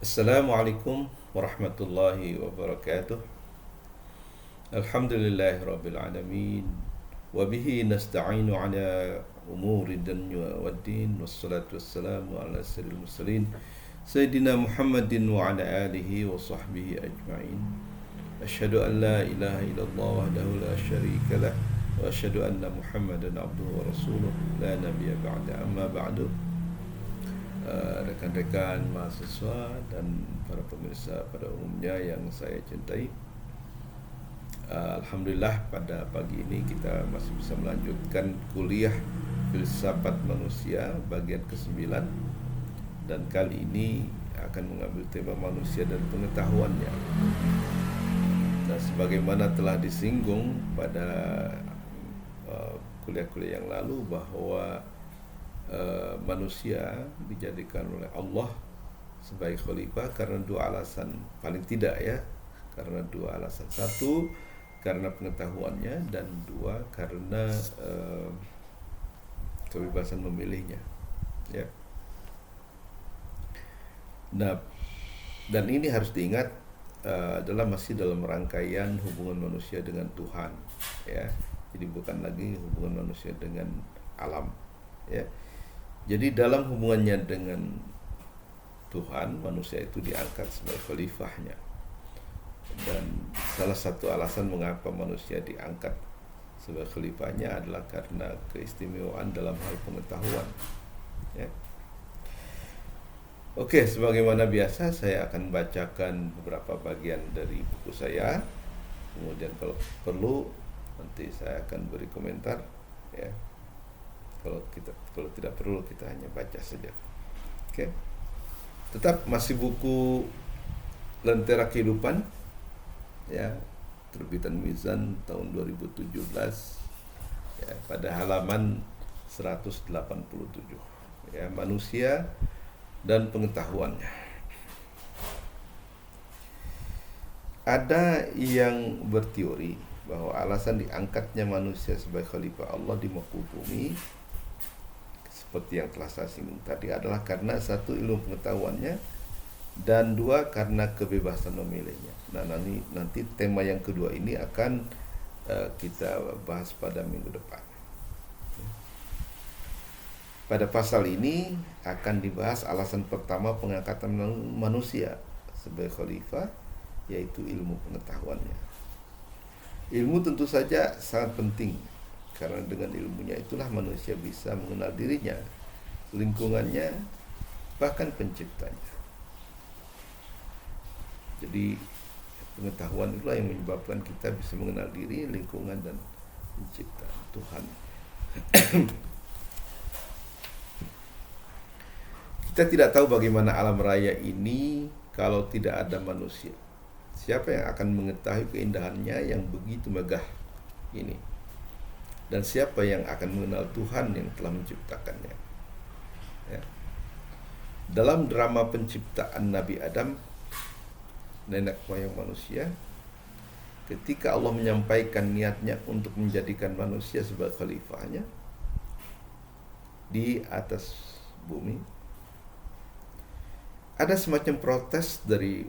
Assalamualaikum warahmatullahi wabarakatuh. Alhamdulillahi rabbil alamin. Wabihi nasta'inu ala umuri dunya waddin. Wassalatu wassalamu ala sayyidil mursalin Sayyidina Muhammadin wa ala alihi wa sahbihi ajma'in. Asyhadu an la ilaha illallah wahdahu la syarika lah. Wa asyhadu anna Muhammadan abduhu wa rasuluh la nabiyya ba'da. Amma ba'du. Rekan-rekan mahasiswa dan para pemirsa pada umumnya yang saya cintai, Alhamdulillah pada pagi ini kita masih bisa melanjutkan kuliah filsafat manusia bagian ke-9, dan kali ini akan mengambil tema manusia dan pengetahuannya. Nah, sebagaimana telah disinggung pada kuliah-kuliah yang lalu bahwa manusia dijadikan oleh Allah sebagai khalifah karena dua alasan, paling tidak ya, karena dua alasan. Satu, karena pengetahuannya, dan dua, karena kebebasan memilihnya ya. Nah, dan ini harus diingat adalah masih dalam rangkaian hubungan manusia dengan Tuhan ya. Jadi bukan lagi hubungan manusia dengan alam ya. Jadi dalam hubungannya dengan Tuhan, manusia itu diangkat sebagai khalifahnya. Dan salah satu alasan mengapa manusia diangkat sebagai khalifahnya adalah karena keistimewaan dalam hal pengetahuan ya. Oke, sebagaimana biasa saya akan bacakan beberapa bagian dari buku saya. Kemudian kalau perlu nanti saya akan beri komentar ya. Kalau tidak perlu, kita hanya baca saja. Oke. Tetap masih buku Lentera Kehidupan ya, terbitan Mizan tahun 2017 ya, pada halaman 187 ya, manusia dan pengetahuannya. Ada yang berteori bahwa alasan diangkatnya manusia sebagai khalifah Allah di muka bumi, seperti yang telah saya singgung tadi, adalah karena satu, ilmu pengetahuannya, dan dua, karena kebebasan memilihnya. Nah, nanti tema yang kedua ini akan kita bahas pada minggu depan. Pada pasal ini akan dibahas alasan pertama pengangkatan manusia sebagai khalifah, yaitu ilmu pengetahuannya. Ilmu tentu saja sangat penting, karena dengan ilmunya itulah manusia bisa mengenal dirinya, lingkungannya, bahkan penciptanya. Jadi pengetahuan itulah yang menyebabkan kita bisa mengenal diri, lingkungan, dan pencipta Tuhan. Kita tidak tahu bagaimana alam raya ini kalau tidak ada manusia. Siapa yang akan mengetahui keindahannya yang begitu megah ini? Dan siapa yang akan mengenal Tuhan yang telah menciptakannya ya. Dalam drama penciptaan Nabi Adam, nenek moyang manusia, ketika Allah menyampaikan niatnya untuk menjadikan manusia sebagai khalifahnya di atas bumi, ada semacam protes dari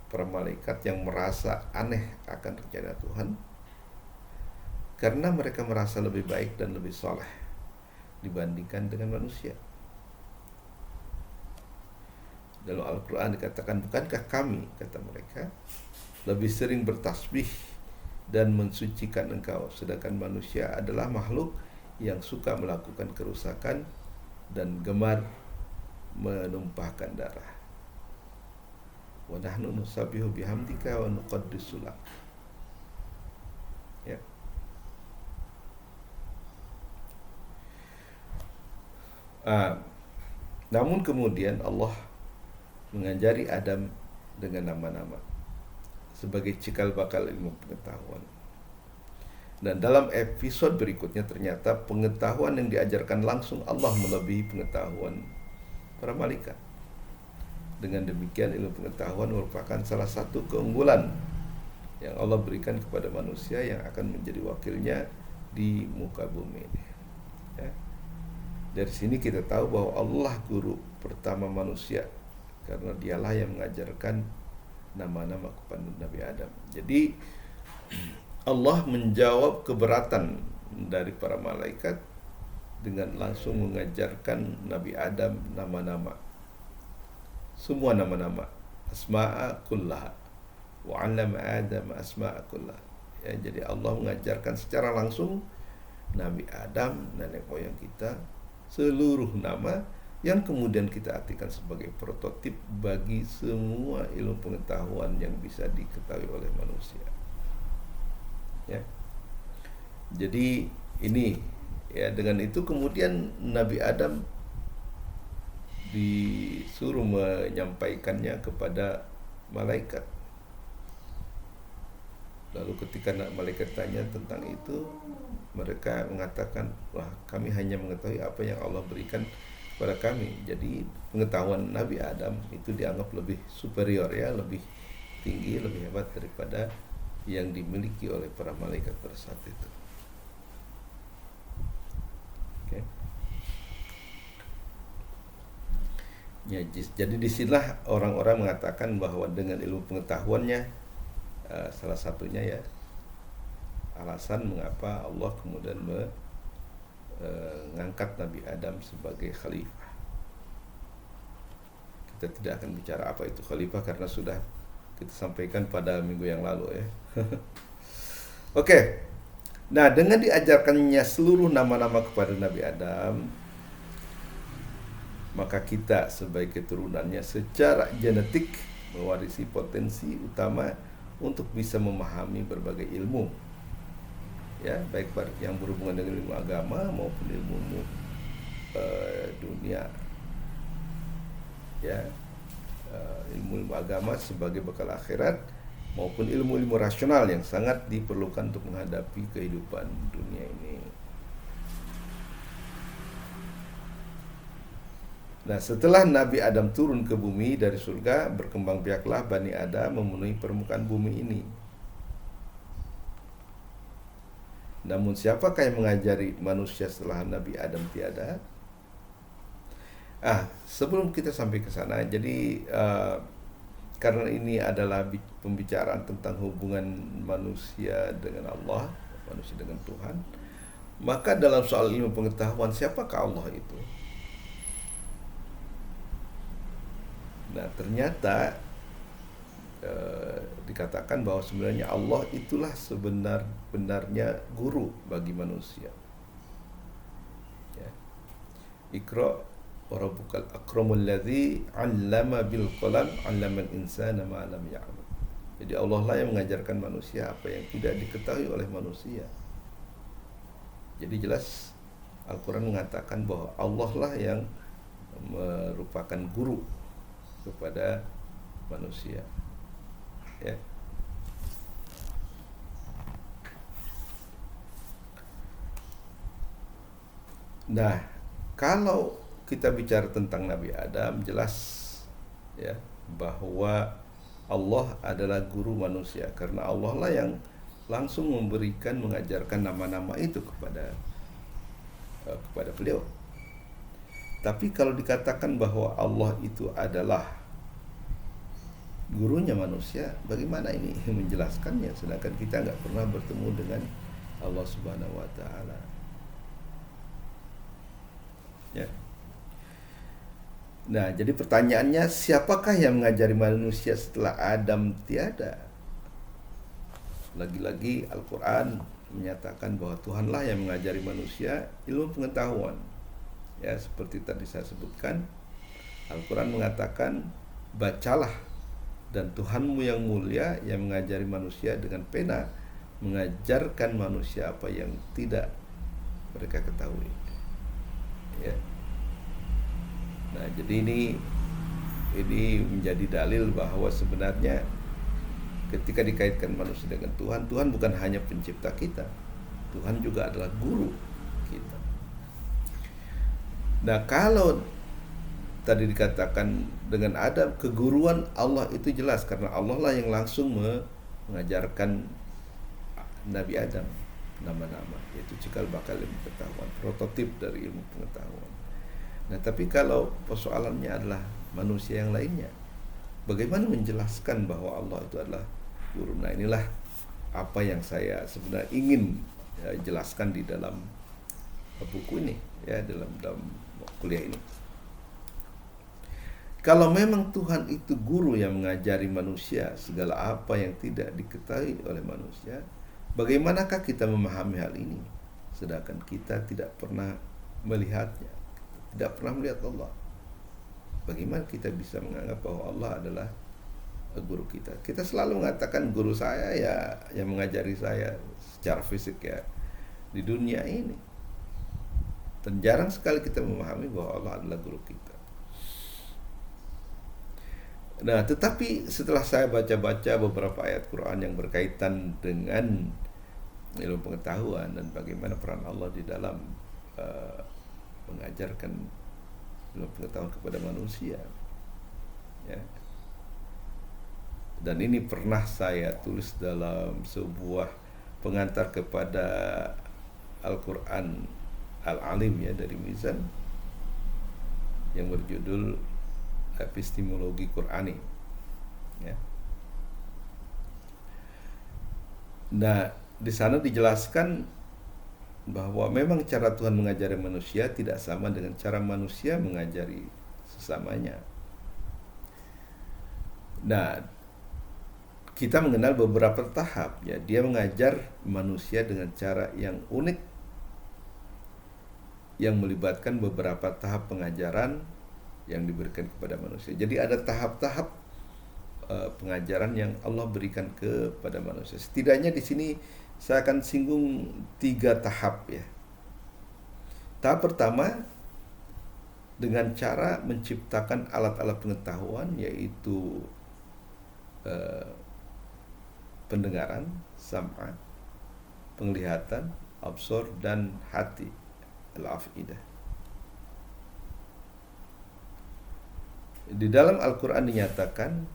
para malaikat yang merasa aneh akan rencana Tuhan, karena mereka merasa lebih baik dan lebih soleh dibandingkan dengan manusia. Dalam Al-Quran dikatakan, bukankah kami, kata mereka, lebih sering bertasbih dan mensucikan engkau, sedangkan manusia adalah makhluk yang suka melakukan kerusakan dan gemar menumpahkan darah. Wa nahnu nusabbihu bihamdika wa nuqaddisu lak ya. Namun kemudian Allah mengajari Adam dengan nama-nama sebagai cikal bakal ilmu pengetahuan. Dan dalam episode berikutnya ternyata pengetahuan yang diajarkan langsung Allah melebihi pengetahuan para malaikat. Dengan demikian ilmu pengetahuan merupakan salah satu keunggulan yang Allah berikan kepada manusia yang akan menjadi wakilnya di muka bumi ini ya. Dari sini kita tahu bahwa Allah guru pertama manusia karena dialah yang mengajarkan nama-nama kepada Nabi Adam. Jadi Allah menjawab keberatan dari para malaikat dengan langsung mengajarkan Nabi Adam nama-nama, semua nama-nama, asma'a kullaha wa 'allama Adam asma'a kullaha. Ya, jadi Allah mengajarkan secara langsung Nabi Adam, nenek moyang kita, seluruh nama yang kemudian kita artikan sebagai prototip bagi semua ilmu pengetahuan yang bisa diketahui oleh manusia. Ya. Jadi ini, ya, dengan itu kemudian Nabi Adam disuruh menyampaikannya kepada malaikat. Lalu ketika malaikat tanya tentang itu, mereka mengatakan, wah, kami hanya mengetahui apa yang Allah berikan kepada kami. Jadi pengetahuan Nabi Adam itu dianggap lebih superior, ya, lebih tinggi, lebih hebat daripada yang dimiliki oleh para malaikat pada saat itu. Oke. Ya, jadi disinilah orang-orang mengatakan bahwa dengan ilmu pengetahuannya, salah satunya, ya, alasan mengapa Allah kemudian mengangkat Nabi Adam sebagai khalifah. Kita tidak akan bicara apa itu khalifah karena sudah kita sampaikan pada minggu yang lalu, ya. Oke. Nah, dengan diajarkannya seluruh nama-nama kepada Nabi Adam, maka kita sebagai keturunannya secara genetik mewarisi potensi utama untuk bisa memahami berbagai ilmu, ya, baik yang berhubungan dengan ilmu agama maupun ilmu dunia, ya, ilmu agama sebagai bekal akhirat maupun ilmu-ilmu rasional yang sangat diperlukan untuk menghadapi kehidupan dunia ini. Nah, setelah Nabi Adam turun ke bumi dari surga, berkembang biaklah Bani Adam memenuhi permukaan bumi ini. Namun siapakah yang mengajari manusia setelah Nabi Adam tiada? Sebelum kita sampai ke sana, jadi karena ini adalah pembicaraan tentang hubungan manusia dengan Allah, manusia dengan Tuhan, maka dalam soal ilmu pengetahuan, siapakah Allah itu? Nah, ternyata dikatakan bahwa sebenarnya Allah itulah sebenar-benarnya guru bagi manusia. Ya. Iqra wa rabbukal akramul ladzi 'allama bil qalam 'allamal insana ma lam ya'lam. Jadi Allah lah yang mengajarkan manusia apa yang tidak diketahui oleh manusia. Jadi jelas Al-Quran mengatakan bahwa Allah lah yang merupakan guru kepada manusia, ya. Nah, kalau kita bicara tentang Nabi Adam, jelas, ya, bahwa Allah adalah guru manusia karena Allah lah yang langsung mengajarkan nama-nama itu kepada beliau. Tapi kalau dikatakan bahwa Allah itu adalah gurunya manusia, bagaimana ini menjelaskannya sedangkan kita nggak pernah bertemu dengan Allah Subhanahu wa Ta'ala, ya. Nah, jadi pertanyaannya, siapakah yang mengajari manusia setelah Adam tiada? Lagi-lagi Al-Quran menyatakan bahwa Tuhanlah yang mengajari manusia ilmu pengetahuan. Ya, seperti tadi saya sebutkan, Al-Quran mengatakan, bacalah, dan Tuhanmu yang mulia yang mengajari manusia dengan pena, mengajarkan manusia apa yang tidak mereka ketahui. Ya. Nah, jadi ini menjadi dalil bahwa sebenarnya ketika dikaitkan manusia dengan Tuhan, Tuhan bukan hanya pencipta kita, Tuhan juga adalah guru kita. Nah, kalau tadi dikatakan dengan ada keguruan Allah itu jelas karena Allah lah yang langsung mengajarkan Nabi Adam nama-nama, yaitu cikal bakal ilmu pengetahuan, prototip dari ilmu pengetahuan. Nah, tapi kalau persoalannya adalah manusia yang lainnya. Bagaimana menjelaskan bahwa Allah itu adalah guru? Nah, inilah apa yang saya sebenarnya ingin jelaskan di dalam buku ini, ya, dalam kuliah ini. Kalau memang Tuhan itu guru yang mengajari manusia segala apa yang tidak diketahui oleh manusia, bagaimanakah kita memahami hal ini? Sedangkan kita tidak pernah melihatnya, tidak pernah melihat Allah. Bagaimana kita bisa menganggap bahwa Allah adalah guru kita? Kita selalu mengatakan guru saya ya yang mengajari saya secara fisik ya di dunia ini. Dan jarang sekali kita memahami bahwa Allah adalah guru kita. Nah, tetapi setelah saya baca-baca beberapa ayat Quran yang berkaitan dengan ilmu pengetahuan dan bagaimana peran Allah di dalam mengajarkan ilmu pengetahuan kepada manusia, ya. Dan ini pernah saya tulis dalam sebuah pengantar kepada Al-Quran Al-Alim, ya, dari Mizan, yang berjudul Epistemologi Qurani, ya. Nah, di sana dijelaskan bahwa memang cara Tuhan mengajari manusia tidak sama dengan cara manusia mengajari sesamanya. Nah, kita mengenal beberapa tahap, ya. Dia mengajar manusia dengan cara yang unik, yang melibatkan beberapa tahap pengajaran yang diberikan kepada manusia. Jadi ada tahap-tahap pengajaran yang Allah berikan kepada manusia. Setidaknya di sini saya akan singgung 3 tahap, ya. Tahap pertama dengan cara menciptakan alat-alat pengetahuan, yaitu pendengaran, sam'a, penglihatan, absor, dan hati, al-afidah. Di dalam Al-Quran dinyatakan,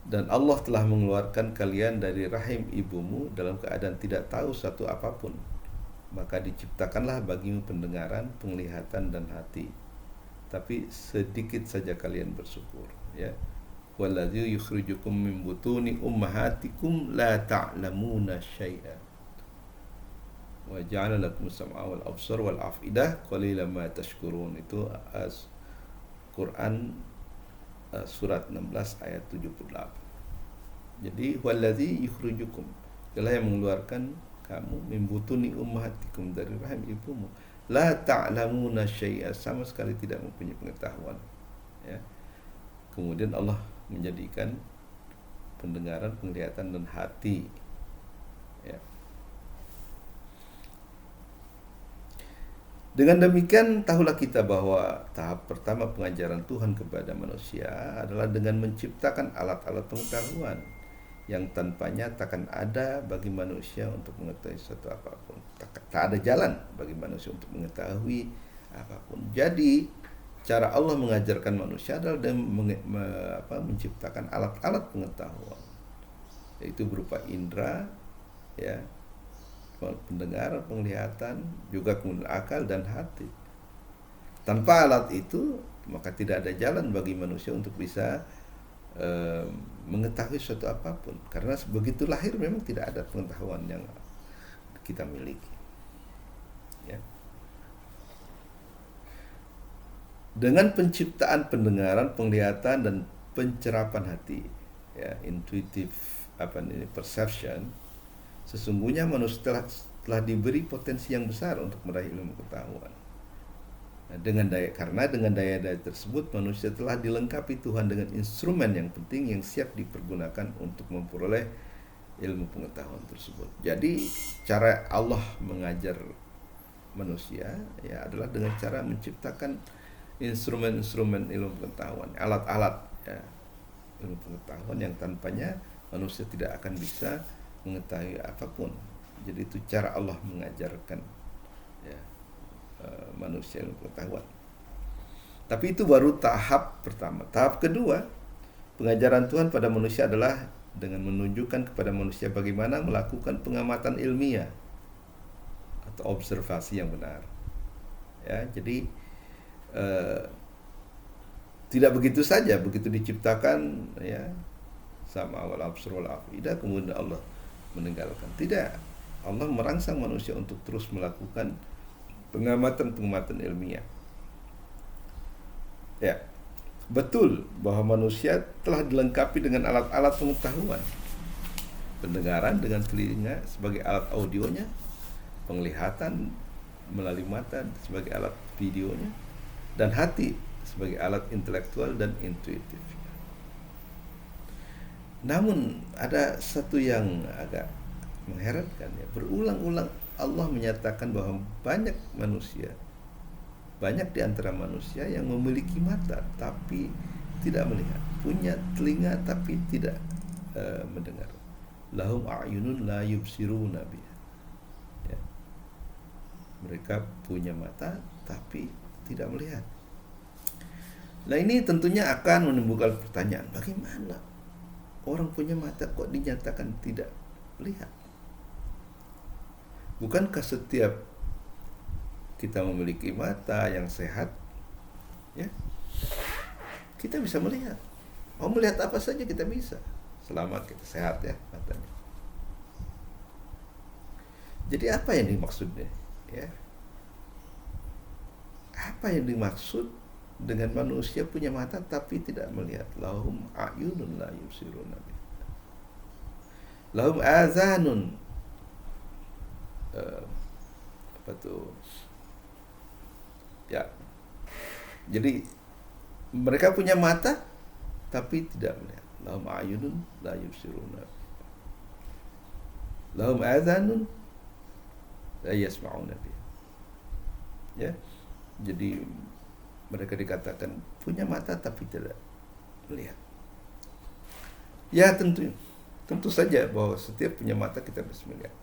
dan Allah telah mengeluarkan kalian dari rahim ibumu dalam keadaan tidak tahu satu apapun, maka diciptakanlah bagimu pendengaran, penglihatan, dan hati. Tapi sedikit saja kalian bersyukur, ya. Walladzi yukhrijukum min butuni ummahatikum la ta'lamuna syai'an wa ja'ala lakum sam'a wal absar wal afidah qalilan ma tashkurun. Itu Quran surat 16 ayat 78. Jadi wallazi yukhrijukum, dialah yang mengeluarkan kamu min butuni ummahatikum, dari rahim ibumu, la ta'lamuna syai'a, sama sekali tidak mempunyai pengetahuan, ya. Kemudian Allah menjadikan pendengaran, penglihatan, dan hati, ya. Dengan demikian, tahulah kita bahwa tahap pertama pengajaran Tuhan kepada manusia adalah dengan menciptakan alat-alat pengetahuan yang tanpanya takkan ada bagi manusia untuk mengetahui sesuatu apapun. Tak ada jalan bagi manusia untuk mengetahui apapun. Jadi, cara Allah mengajarkan manusia adalah dengan menciptakan alat-alat pengetahuan, yaitu berupa indera, ya, pendengaran, penglihatan, juga kemudian akal dan hati. Tanpa alat itu, maka tidak ada jalan bagi manusia untuk bisa mengetahui suatu apapun, karena begitu lahir memang tidak ada pengetahuan yang kita miliki, ya. Dengan penciptaan pendengaran, penglihatan, dan pencerapan hati, ya, intuitive perception, sesungguhnya manusia telah diberi potensi yang besar untuk meraih ilmu pengetahuan. Nah, karena dengan daya-daya tersebut, manusia telah dilengkapi Tuhan dengan instrumen yang penting yang siap dipergunakan untuk memperoleh ilmu pengetahuan tersebut. Jadi, cara Allah mengajar manusia, ya, adalah dengan cara menciptakan instrumen-instrumen ilmu pengetahuan, alat-alat, ya, ilmu pengetahuan yang tanpanya manusia tidak akan bisa mengetahui apapun. Jadi itu cara Allah mengajarkan, ya, manusia ilmu pengetahuan. Tapi itu baru tahap pertama. Tahap kedua, pengajaran Tuhan pada manusia adalah dengan menunjukkan kepada manusia bagaimana melakukan pengamatan ilmiah atau observasi yang benar, ya. Jadi Tidak begitu saja, begitu diciptakan ya sama wal absar wal afidah, kemudian Allah meninggalkan. Tidak, Allah merangsang manusia untuk terus melakukan pengamatan-pengamatan ilmiah. Ya, betul bahwa manusia telah dilengkapi dengan alat-alat pengetahuan. Pendengaran dengan telinga sebagai alat audionya, penglihatan melalui mata sebagai alat videonya, dan hati sebagai alat intelektual dan intuitif. Namun ada satu yang agak mengherankan ya, berulang-ulang Allah menyatakan bahwa banyak di antara manusia yang memiliki mata tapi tidak melihat, punya telinga tapi tidak mendengar. Lahum a'yunun la yubsiruna biha. Ya. Mereka punya mata tapi tidak melihat. Nah, ini tentunya akan menimbulkan pertanyaan, bagaimana orang punya mata kok dinyatakan tidak melihat? Bukankah setiap kita memiliki mata yang sehat, ya, kita bisa melihat. Mau melihat apa saja kita bisa, selama kita sehat ya matanya. Jadi apa yang dimaksudnya? Ya, apa yang dimaksud dengan manusia punya mata tapi tidak melihat? Lahum a'yunun la yubsiruna biha. Lahum azanun, apa tuh? Ya. Jadi mereka punya mata tapi tidak melihat. Lahum a'yunun la yubsiruna biha. Lahum azanun la yasma'una biha. Ya. Jadi mereka dikatakan punya mata tapi tidak melihat. Ya, tentu saja bahwa setiap punya mata kita bisa melihat.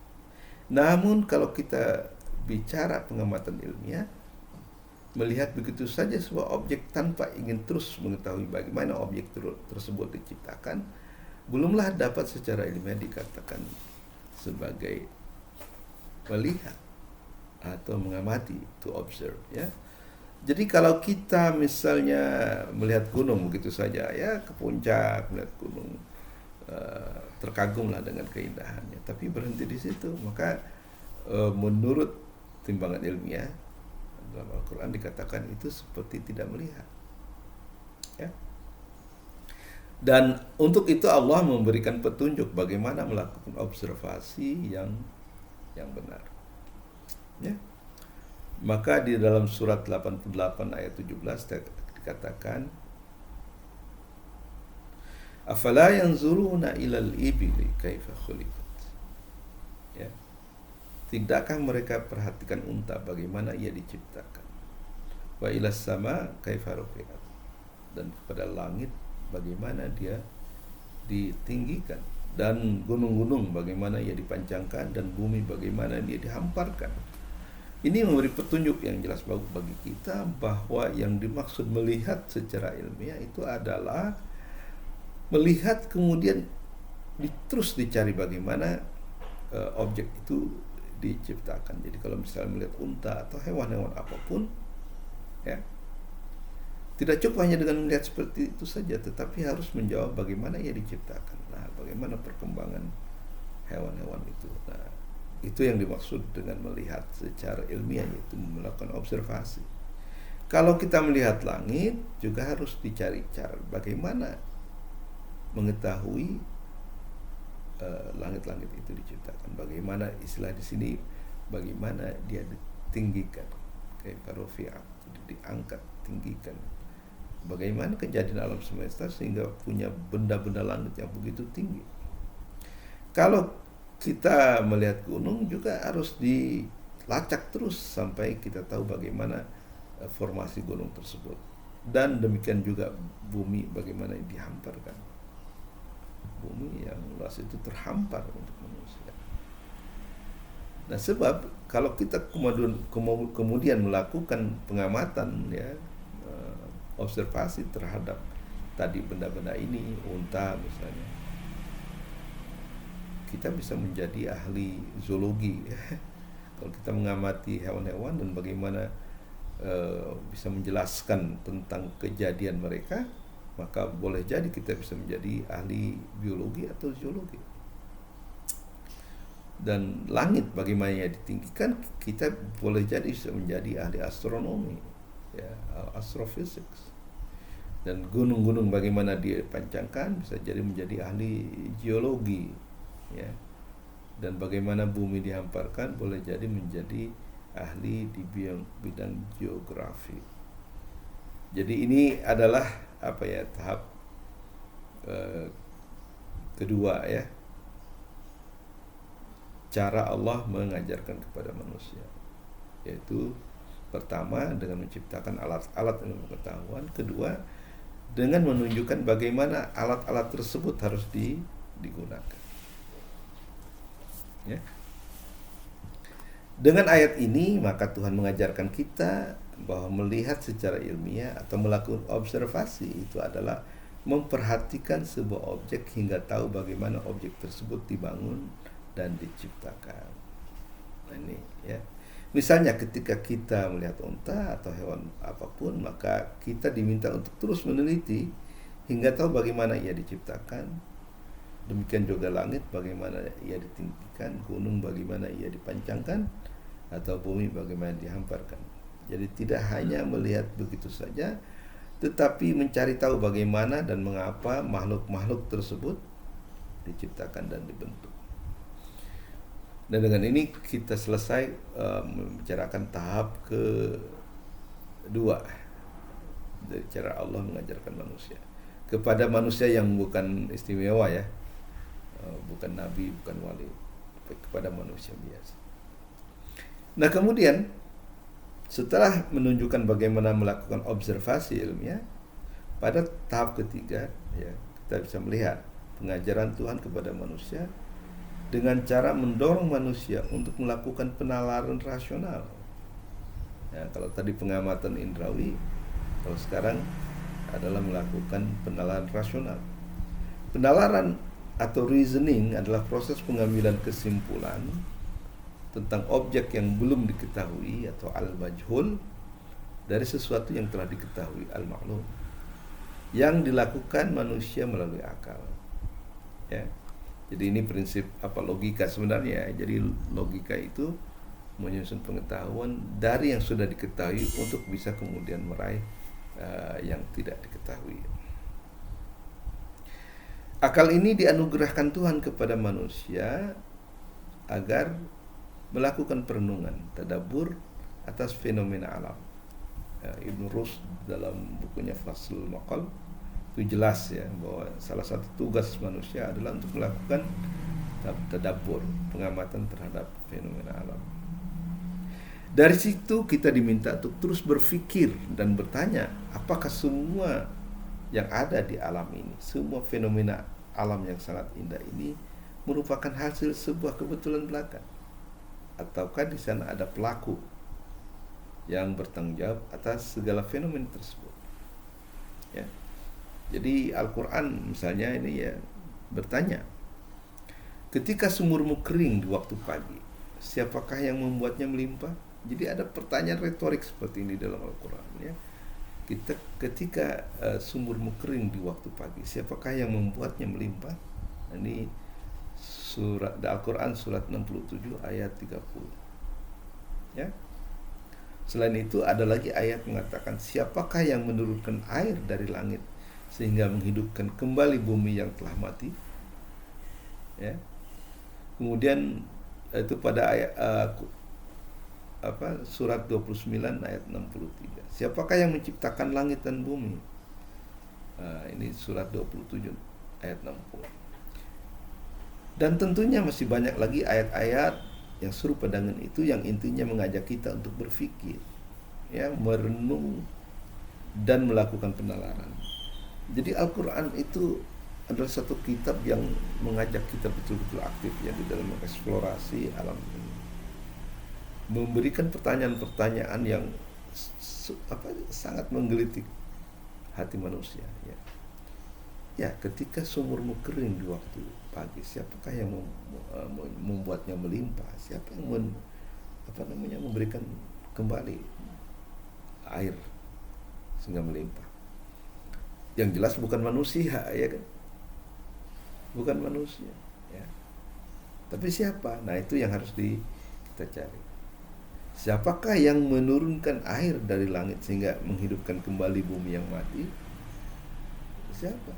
Namun kalau kita bicara pengamatan ilmiah, melihat begitu saja sebuah objek tanpa ingin terus mengetahui bagaimana objek tersebut diciptakan, belumlah dapat secara ilmiah dikatakan sebagai melihat atau mengamati, to observe, ya. Jadi kalau kita misalnya melihat gunung begitu saja, ya, ke puncak melihat gunung, terkagumlah dengan keindahannya, tapi berhenti di situ, maka menurut timbangan ilmiah dalam Al-Quran dikatakan itu seperti tidak melihat, ya. Dan untuk itu Allah memberikan petunjuk bagaimana melakukan observasi yang benar, ya. Maka di dalam surat 88 ayat 17 dikatakan, afala yanzuruna ilal ibili kaifa khuliqat. Ya. Tidakkah mereka perhatikan unta bagaimana ia diciptakan? Wa ilas sama kaifa rufi'at. Dan kepada langit bagaimana dia ditinggikan, dan gunung-gunung bagaimana ia dipancangkan, dan bumi bagaimana dia dihamparkan. Ini memberi petunjuk yang jelas bagi kita bahwa yang dimaksud melihat secara ilmiah itu adalah melihat kemudian terus dicari bagaimana objek itu diciptakan. Jadi kalau misalnya melihat unta atau hewan-hewan apapun, ya, tidak cukup hanya dengan melihat seperti itu saja, tetapi harus menjawab bagaimana ia diciptakan. Nah, bagaimana perkembangan hewan-hewan itu. Nah, itu yang dimaksud dengan melihat secara ilmiah, yaitu melakukan observasi. Kalau kita melihat langit, juga harus dicari cara bagaimana mengetahui langit-langit itu diciptakan. Bagaimana istilah di sini, bagaimana dia ditinggikan, kayak parofiat, diangkat, tinggikan. Bagaimana kejadian alam semesta sehingga punya benda-benda langit yang begitu tinggi. Kalau kita melihat gunung juga harus dilacak terus sampai kita tahu bagaimana formasi gunung tersebut. Dan demikian juga bumi bagaimana dihamparkan. Bumi yang luas itu terhampar untuk manusia. Nah, sebab kalau kita kemudian melakukan pengamatan, ya, observasi terhadap tadi benda-benda ini, unta misalnya, kita bisa menjadi ahli zoologi. Kalau kita mengamati hewan-hewan dan bagaimana bisa menjelaskan tentang kejadian mereka, maka boleh jadi kita bisa menjadi ahli biologi atau geologi. Dan langit bagaimana ditinggikan, kita boleh jadi bisa menjadi ahli astronomi, ya, astrophysics. Dan gunung-gunung bagaimana dia pancangkan, bisa jadi menjadi ahli geologi, ya. Dan bagaimana bumi dihamparkan, boleh jadi menjadi ahli di bidang geografi. Jadi ini adalah tahap kedua, ya, cara Allah mengajarkan kepada manusia, yaitu pertama dengan menciptakan alat-alat ilmu pengetahuan, kedua dengan menunjukkan bagaimana alat-alat tersebut harus digunakan. Ya. Dengan ayat ini maka Tuhan mengajarkan kita bahwa melihat secara ilmiah atau melakukan observasi itu adalah memperhatikan sebuah objek hingga tahu bagaimana objek tersebut dibangun dan diciptakan. Nah, ini, ya. Misalnya ketika kita melihat unta atau hewan apapun, maka kita diminta untuk terus meneliti hingga tahu bagaimana ia diciptakan. Demikian juga langit, bagaimana ia ditinggikan, gunung bagaimana ia dipancangkan, atau bumi bagaimana dihamparkan. Jadi tidak hanya melihat begitu saja, tetapi mencari tahu bagaimana dan mengapa makhluk-makhluk tersebut diciptakan dan dibentuk. Dan dengan ini kita selesai membicarakan tahap kedua dari cara Allah mengajarkan manusia kepada manusia yang bukan istimewa, ya, bukan nabi, bukan wali, kepada manusia biasa. Nah, kemudian setelah menunjukkan bagaimana melakukan observasi ilmiah, pada tahap ketiga, ya, kita bisa melihat pengajaran Tuhan kepada manusia dengan cara mendorong manusia untuk melakukan penalaran rasional. Ya, kalau tadi pengamatan indrawi, kalau sekarang adalah melakukan penalaran rasional. Penalaran atau reasoning adalah proses pengambilan kesimpulan tentang objek yang belum diketahui atau al-majhul dari sesuatu yang telah diketahui, al-ma'lum, yang dilakukan manusia melalui akal. Ya. Jadi ini prinsip logika sebenarnya. Jadi logika itu menyusun pengetahuan dari yang sudah diketahui untuk bisa kemudian meraih yang tidak diketahui. Akal ini dianugerahkan Tuhan kepada manusia agar melakukan perenungan, tadabbur atas fenomena alam. Ibnu Rushd dalam bukunya Faslul Maqal itu jelas, ya, bahwa salah satu tugas manusia adalah untuk melakukan tadabbur, pengamatan terhadap fenomena alam. Dari situ kita diminta untuk terus berpikir dan bertanya, apakah semua yang ada di alam ini, semua fenomena alam yang sangat indah ini merupakan hasil sebuah kebetulan belaka, ataukah di sana ada pelaku yang bertanggung jawab atas segala fenomena tersebut. Ya. Jadi Al-Quran misalnya ini, ya, bertanya, ketika sumurmu kering di waktu pagi, siapakah yang membuatnya melimpah? Jadi ada pertanyaan retorik seperti ini dalam Al-Quran, ya. Ketika sumurmu kering di waktu pagi, siapakah yang membuatnya melimpah? Ini surat Al-Quran surat 67 ayat 30. Ya. Selain itu ada lagi ayat mengatakan, siapakah yang menurunkan air dari langit sehingga menghidupkan kembali bumi yang telah mati. Ya. Kemudian itu pada ayat surat 29 ayat 63. Siapakah yang menciptakan langit dan bumi? Ini surat 27 ayat 60. Dan tentunya masih banyak lagi ayat-ayat yang serupa dengan itu, yang intinya mengajak kita untuk berpikir, ya, merenung dan melakukan penalaran. Jadi Al-Quran itu adalah satu kitab yang mengajak kita betul-betul aktif, ya, di dalam mengeksplorasi alam ini, memberikan pertanyaan-pertanyaan yang sangat menggelitik hati manusia. Ya. Ya, ketika sumurmu kering di waktu pagi, siapakah yang membuatnya melimpah? Siapa yang memberikan kembali air sehingga melimpah. Yang jelas bukan manusia, ya kan? Bukan manusia, ya. Tapi siapa? Nah, itu yang harus kita cari. Siapakah yang menurunkan air dari langit sehingga menghidupkan kembali bumi yang mati? Siapa?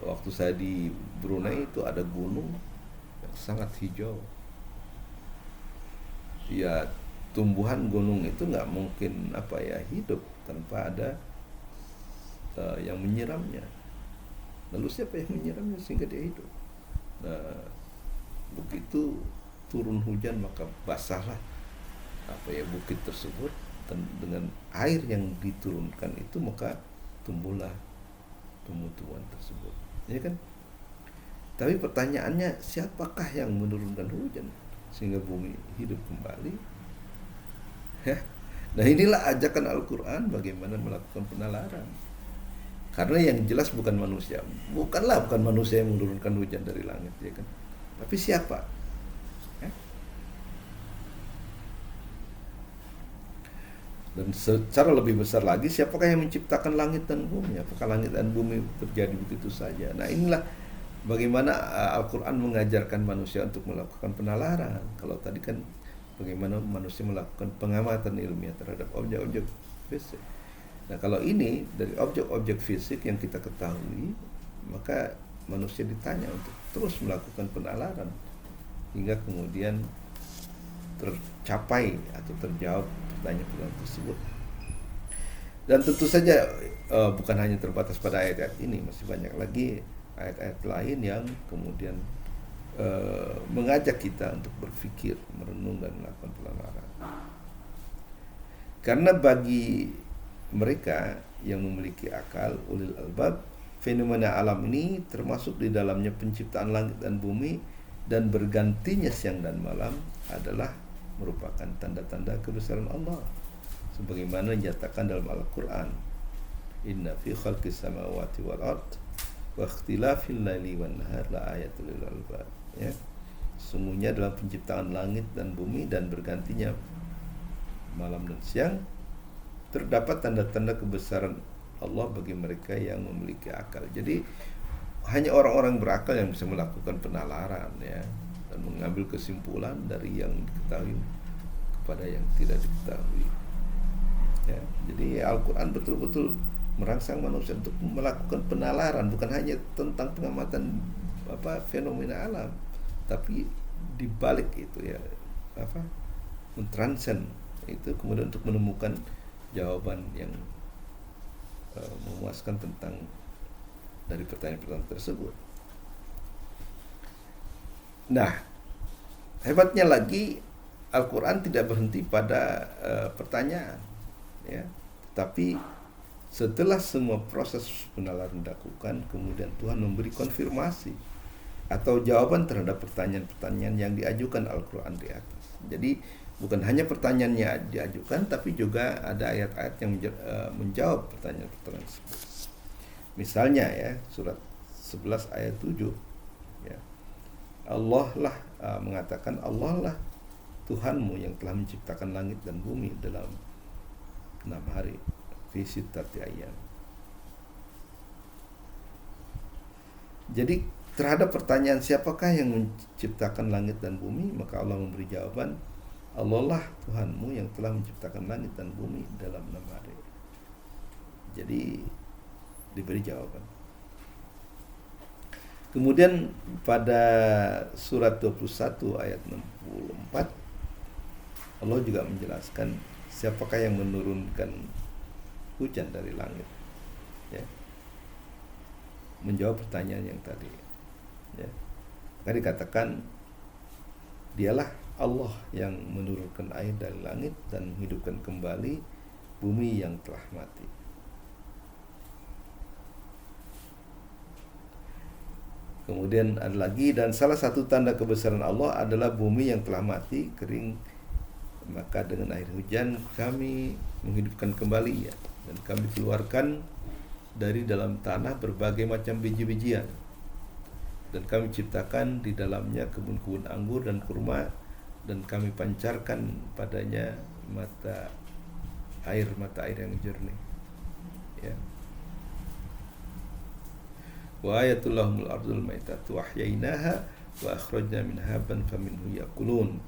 Waktu saya di Brunei itu ada gunung yang sangat hijau. Ya, tumbuhan gunung itu nggak mungkin hidup tanpa ada yang menyiramnya. Lalu siapa yang menyiramnya sehingga dia hidup? Nah, begitu turun hujan maka basahlah bukit tersebut, dan dengan air yang diturunkan itu maka tumbuhlah tumbuh-tumbuhan tersebut, ya kan? Tapi pertanyaannya, siapakah yang menurunkan hujan sehingga bumi hidup kembali? Ya. Nah, inilah ajakan Al-Quran bagaimana melakukan penalaran. Karena yang jelas bukan manusia, bukan manusia yang menurunkan hujan dari langit, ya kan? Tapi siapa? Ya. Dan secara lebih besar lagi, siapakah yang menciptakan langit dan bumi? Apakah langit dan bumi terjadi begitu saja? Nah, inilah bagaimana Al-Quran mengajarkan manusia untuk melakukan penalaran. Kalau tadi kan bagaimana manusia melakukan pengamatan ilmiah terhadap objek-objek fisik. Nah, kalau ini dari objek-objek fisik yang kita ketahui, maka manusia ditanya untuk terus melakukan penalaran hingga kemudian tercapai atau terjawab pertanyaan-pertanyaan tersebut. Dan tentu saja bukan hanya terbatas pada ayat-ayat ini, masih banyak lagi ayat-ayat lain yang kemudian mengajak kita untuk berpikir, merenung dan melakukan penalaran. Karena bagi mereka yang memiliki akal, ulil albab, fenomena alam ini termasuk di dalamnya penciptaan langit dan bumi dan bergantinya siang dan malam adalah merupakan tanda-tanda kebesaran Allah, sebagaimana dinyatakan dalam Al-Quran, inna fi khalqis samawati wal ard wa ikhtilafil laili wan nahar la ayatul lil albab. Ya, sesungguhnya dalam penciptaan langit dan bumi dan bergantinya malam dan siang terdapat tanda-tanda kebesaran Allah bagi mereka yang memiliki akal. Jadi hanya orang-orang berakal yang bisa melakukan penalaran, ya, dan mengambil kesimpulan dari yang diketahui kepada yang tidak diketahui. Ya, jadi Al-Quran betul-betul merangsang manusia untuk melakukan penalaran, bukan hanya tentang pengamatan fenomena alam, tapi dibalik itu, ya, mentranscend itu kemudian untuk menemukan jawaban yang memuaskan tentang dari pertanyaan-pertanyaan tersebut. Nah, hebatnya lagi Al-Quran tidak berhenti pada pertanyaan, ya, tapi setelah semua proses penalaran dilakukan, kemudian Tuhan memberi konfirmasi atau jawaban terhadap pertanyaan-pertanyaan yang diajukan Al-Quran di atas. Jadi bukan hanya pertanyaannya diajukan, tapi juga ada ayat-ayat yang menjawab pertanyaan-pertanyaan tersebut. Misalnya, ya, surat 11 ayat 7, ya, Allah lah mengatakan, Allah lah Tuhanmu yang telah menciptakan langit dan bumi dalam 6 hari, fi sittati ayyam. Jadi terhadap pertanyaan siapakah yang menciptakan langit dan bumi, maka Allah memberi jawaban, Allah lah Tuhanmu yang telah menciptakan langit dan bumi dalam 6 hari. Jadi diberi jawaban. Kemudian pada surat 21 ayat 64 Allah juga menjelaskan siapakah yang menurunkan hujan dari langit, ya, menjawab pertanyaan yang tadi, ya. Maka dikatakan dialah Allah yang menurunkan air dari langit dan menghidupkan kembali bumi yang telah mati. Kemudian ada lagi, dan salah satu tanda kebesaran Allah adalah bumi yang telah mati kering, maka dengan air hujan kami menghidupkan kembali, ya, dan kami keluarkan dari dalam tanah berbagai macam biji-bijian, dan kami ciptakan di dalamnya kebun-kebun anggur dan kurma, dan kami pancarkan padanya mata mata air yang jernih, ya. Wa ayatul lahumul ardul maitatu ahyainaha wa akhrajna minha habban faminhu yakulun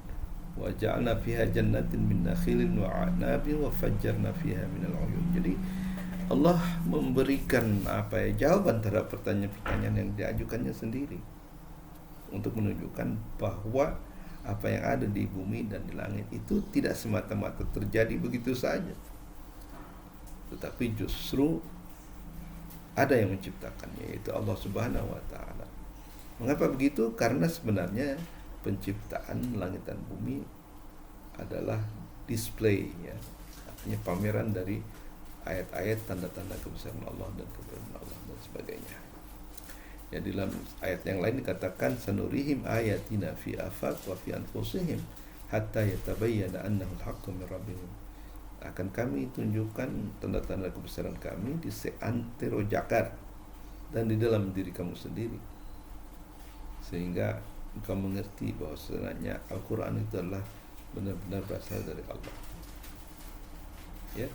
wa ja'alna fiha jannatin min nakhilin wa a'nabin wa fajjarna fiha minal uyun. Jadi Allah memberikan jawaban terhadap pertanyaan-pertanyaan yang diajukannya sendiri untuk menunjukkan bahwa apa yang ada di bumi dan di langit itu tidak semata-mata terjadi begitu saja, tetapi justru ada yang menciptakannya, yaitu Allah Subhanahu wa taala. Mengapa begitu? Karena sebenarnya penciptaan langit dan bumi adalah display, ya, artinya pameran dari ayat-ayat tanda-tanda kebesaran Allah dan keberadaan Allah dan sebagainya. Ya, di dalam ayat yang lain dikatakan sanurihim ayatina fi afaq wa fi anfusihim hatta yatabayyana annahu al-haqqu min rabbihim. Akan kami tunjukkan tanda-tanda kebesaran kami di seantero jakar dan di dalam diri kamu sendiri, sehingga engkau mengerti bahwa sebenarnya Al-Quran itu adalah benar-benar berasal dari Allah, ya.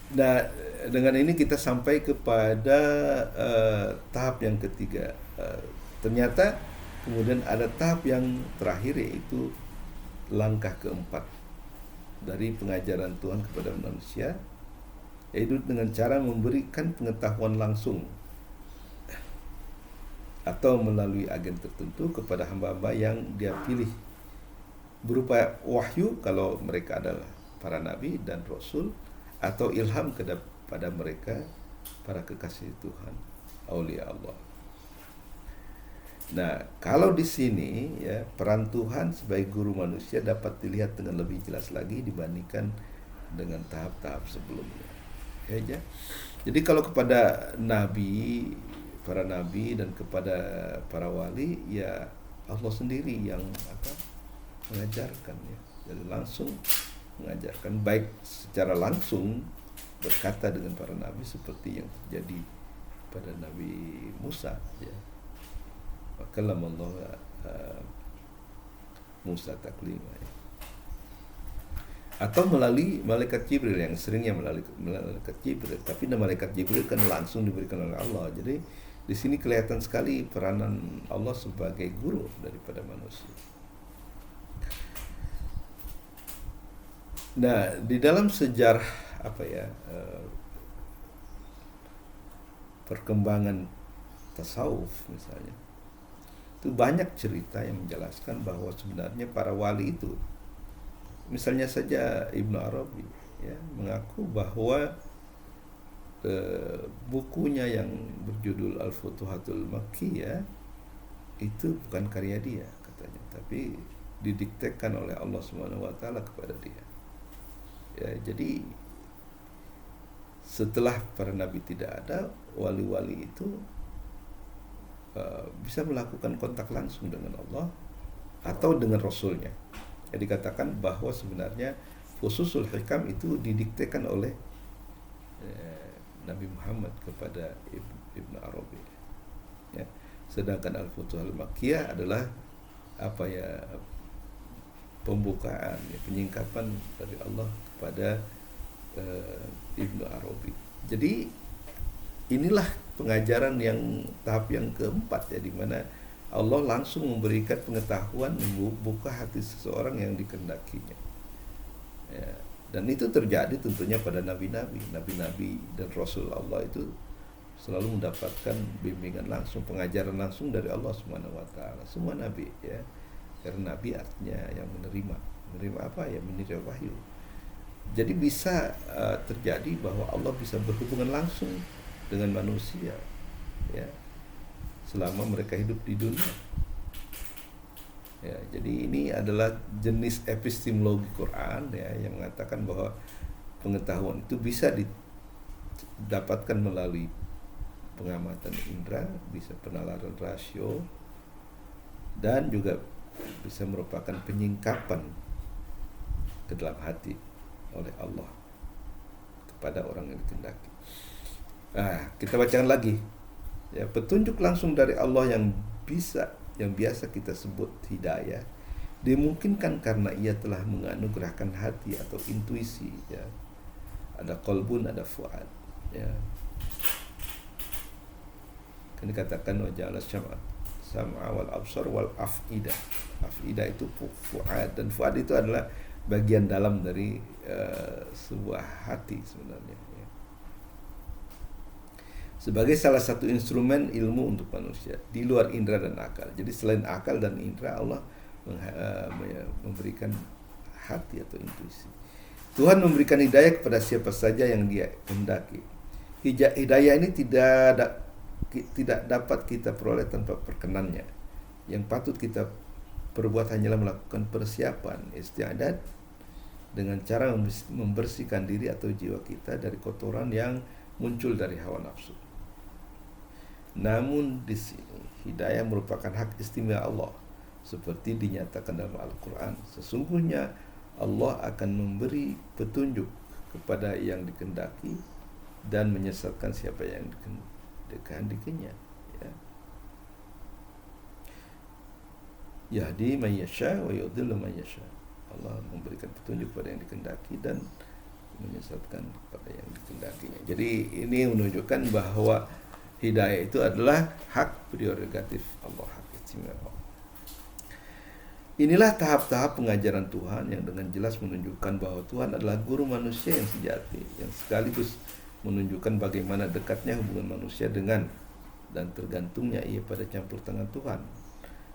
Nah, dengan ini kita sampai kepada tahap yang ketiga. Ternyata kemudian ada tahap yang terakhir, yaitu langkah keempat dari pengajaran Tuhan kepada manusia, yaitu dengan cara memberikan pengetahuan langsung atau melalui agen tertentu kepada hamba-hamba yang dia pilih, berupa wahyu kalau mereka adalah para nabi dan rasul, atau ilham kepada mereka para kekasih Tuhan, aulia Allah. Nah, kalau di sini, ya, peran Tuhan sebagai guru manusia dapat dilihat dengan lebih jelas lagi dibandingkan dengan tahap-tahap sebelumnya. Ya. Jadi kalau kepada para nabi dan kepada para wali, ya Allah sendiri yang mengajarkan, ya. Jadi langsung mengajarkan, baik secara langsung berkata dengan para nabi seperti yang terjadi pada Nabi Musa, ya. Kalam Allah Musa taklima, ya. Atau melalui malaikat Jibril, yang seringnya melalui malaikat Jibril, tapi malaikat Jibril kan langsung diberikan oleh Allah. Jadi di sini kelihatan sekali peranan Allah sebagai guru daripada manusia. Nah, di dalam sejarah perkembangan tasawuf misalnya, itu banyak cerita yang menjelaskan bahwa sebenarnya para wali itu, misalnya saja Ibnu Arabi, ya, mengaku bahwa bukunya yang berjudul Al-Futuhatul Makkiyah itu bukan karya dia, katanya, tapi didiktekan oleh Allah Subhanahu wa taala kepada dia. Ya, jadi setelah para nabi tidak ada, wali-wali itu bisa melakukan kontak langsung dengan Allah atau dengan Rasulnya. Ya, dikatakan bahwa sebenarnya Fususul Hikam itu didiktekan oleh Nabi Muhammad kepada Ibnu Arabi, ya. Sedangkan Al-Futuhul Makkiyah adalah pembukaan, ya, penyingkapan dari Allah kepada Ibnu Arabi. Jadi inilah pengajaran yang tahap yang keempat, ya, di mana Allah langsung memberikan pengetahuan, membuka hati seseorang yang dikehendakinya, ya. Dan itu terjadi tentunya pada nabi-nabi dan Rasul Allah itu selalu mendapatkan bimbingan langsung, pengajaran langsung dari Allah Subhanahu wa taala. Semua nabi, ya. Karena nabi artinya yang menerima apa? Ya, menerima wahyu. Jadi bisa terjadi bahwa Allah bisa berhubungan langsung dengan manusia, ya, selama mereka hidup di dunia. Ya, jadi ini adalah jenis epistemologi Quran, ya, yang mengatakan bahwa pengetahuan itu bisa didapatkan melalui pengamatan indera, bisa penalaran rasio, dan juga bisa merupakan penyingkapan ke dalam hati oleh Allah kepada orang yang dikehendaki. Kita bacakan lagi, ya, petunjuk langsung dari Allah yang biasa kita sebut hidayah Dimungkinkan karena ia telah menganugerahkan hati atau intuisi, ya. Ada qalbun, ada fuad, ya. Kan dikatakan wa ja'ala sam'a wal absar wal af'idah. Af'idah itu fuad, dan fuad itu adalah bagian dalam dari sebuah hati sebenarnya, ya. Sebagai salah satu instrumen ilmu untuk manusia di luar indera dan akal. Jadi selain akal dan indera, Allah memberikan hati atau intuisi. Tuhan memberikan hidayah kepada siapa saja yang Dia kehendaki. Hidayah ini tidak dapat kita peroleh tanpa perkenannya. Yang patut kita perbuat hanyalah melakukan persiapan istiadat dengan cara membersihkan diri atau jiwa kita dari kotoran yang muncul dari hawa nafsu. Namun di sini hidayah merupakan hak istimewa Allah, seperti dinyatakan dalam Al-Quran. Sesungguhnya Allah akan memberi petunjuk kepada yang dikehendaki dan menyesatkan siapa yang dikehendakinya, ya. Yahdi man yasha wa yudhillu man yasha. Allah memberikan petunjuk kepada yang dikehendaki dan menyesatkan kepada yang dikehendakinya. Jadi ini menunjukkan bahwa hidayah itu adalah hak prerogatif Allah, hak istimewa. Inilah tahap-tahap pengajaran Tuhan yang dengan jelas menunjukkan bahwa Tuhan adalah guru manusia yang sejati, yang sekaligus menunjukkan bagaimana dekatnya hubungan manusia dengan dan tergantungnya ia pada campur tangan Tuhan.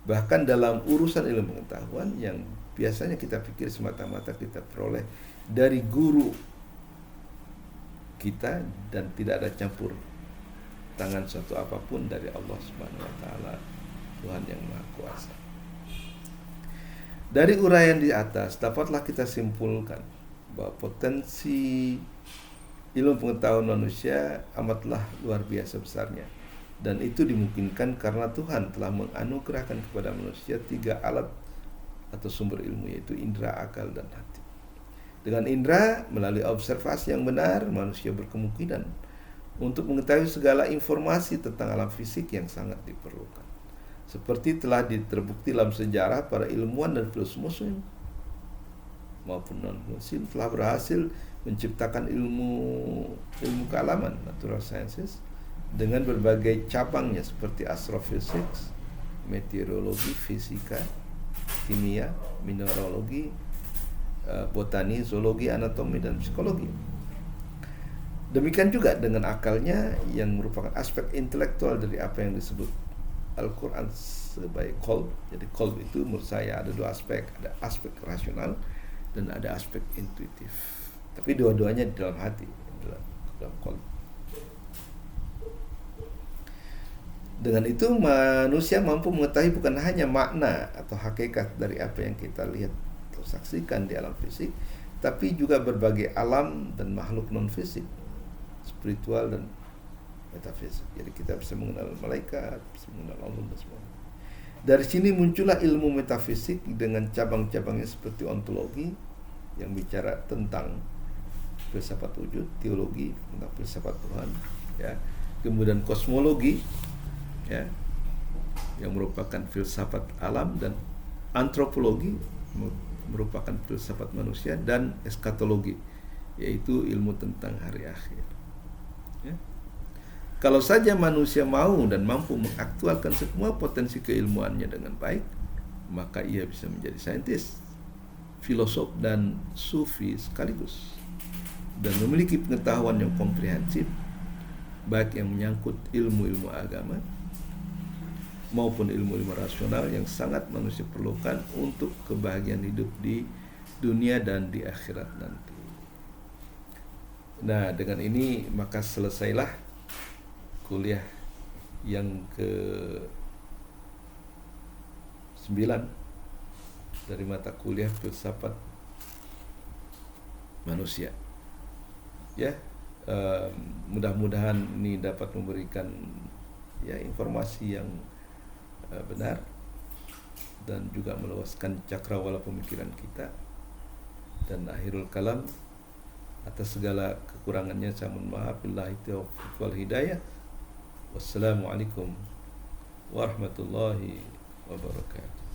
Bahkan dalam urusan ilmu pengetahuan yang biasanya kita pikir semata-mata kita peroleh dari guru kita dan tidak ada campur tangan suatu apapun dari Allah Subhanahu wa taala, Tuhan yang Maha Kuasa. Dari uraian di atas dapatlah kita simpulkan bahwa potensi ilmu pengetahuan manusia amatlah luar biasa besarnya, dan itu dimungkinkan karena Tuhan telah menganugerahkan kepada manusia 3 alat atau sumber ilmu, yaitu indera, akal, dan hati. Dengan indera, melalui observasi yang benar, manusia berkemungkinan untuk mengetahui segala informasi tentang alam fisik yang sangat diperlukan. Seperti telah terbukti dalam sejarah, para ilmuwan dan filsuf muslim maupun non-muslim telah berhasil menciptakan ilmu kealaman, natural sciences, dengan berbagai cabangnya seperti astrofisik, meteorologi, fisika, kimia, mineralogi, botani, zoologi, anatomi, dan psikologi. Demikian juga dengan akalnya yang merupakan aspek intelektual dari apa yang disebut Al-Quran sebagai qalb. Jadi qalb itu menurut saya ada 2 aspek, ada aspek rasional dan ada aspek intuitif. Tapi dua-duanya di dalam hati, dalam qalb. Dengan itu manusia mampu mengetahui bukan hanya makna atau hakikat dari apa yang kita lihat atau saksikan di alam fisik, tapi juga berbagai alam dan makhluk non-fisik, spiritual dan metafisik. Jadi kita bisa mengenal malaikat, bisa mengenal Allah dan sebagainya. Dari sini muncullah ilmu metafisik dengan cabang-cabangnya seperti ontologi yang bicara tentang filsafat wujud, teologi tentang filsafat Tuhan, ya. Kemudian kosmologi, ya, yang merupakan filsafat alam, dan antropologi merupakan filsafat manusia, dan eskatologi yaitu ilmu tentang hari akhir, ya. Kalau saja manusia mau dan mampu mengaktualkan semua potensi keilmuannya dengan baik, maka ia bisa menjadi saintis, filosof, dan sufi sekaligus, dan memiliki pengetahuan yang komprehensif, baik yang menyangkut ilmu-ilmu agama maupun ilmu-ilmu rasional yang sangat manusia perlukan untuk kebahagiaan hidup di dunia dan di akhirat nanti. Nah, dengan ini maka selesailah kuliah yang ke-9 dari mata kuliah filsafat manusia, ya. Mudah-mudahan ini dapat memberikan, ya, informasi yang benar dan juga meluaskan cakrawala pemikiran kita. Dan akhirul kalam, atas segala kekurangannya saya mohon maaf. Billahi taufiq wal hidayah. Wassalamualaikum warahmatullahi wabarakatuh.